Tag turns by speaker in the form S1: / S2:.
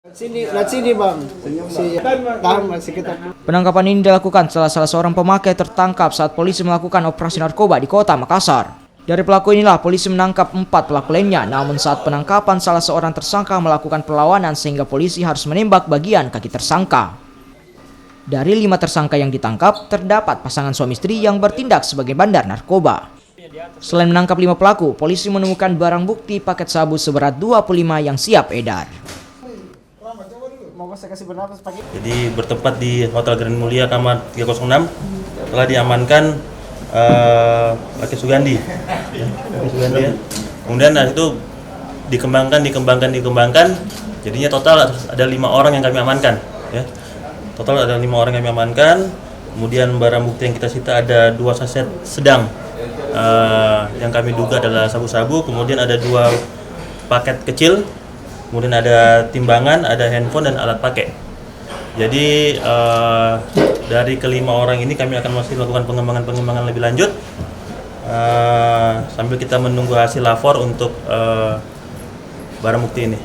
S1: Sini bang, masih kita.
S2: Penangkapan ini dilakukan setelah salah seorang pemakai tertangkap saat polisi melakukan operasi narkoba di kota Makassar. Dari pelaku inilah polisi menangkap 4 pelaku lainnya, namun saat penangkapan salah seorang tersangka melakukan perlawanan sehingga polisi harus menembak bagian kaki tersangka. Dari 5 tersangka yang ditangkap, terdapat pasangan suami istri yang bertindak sebagai bandar narkoba. Selain menangkap 5 pelaku, polisi menemukan barang bukti paket sabu seberat 25 yang siap edar.
S3: Jadi bertempat di Hotel Grand Mulia kamar 306 telah diamankan Laki Sugandi. Ya. Kemudian itu dikembangkan. Jadinya total ada 5 orang yang kami amankan. Ya. Total ada 5 orang yang kami amankan. Kemudian barang bukti yang kita sita ada 2 saset sedang yang kami duga adalah sabu-sabu. Kemudian ada 2 paket kecil. Kemudian ada timbangan, ada handphone dan alat pakai. Jadi dari kelima orang ini kami akan masih melakukan pengembangan lebih lanjut sambil kita menunggu hasil lapor untuk barang bukti ini.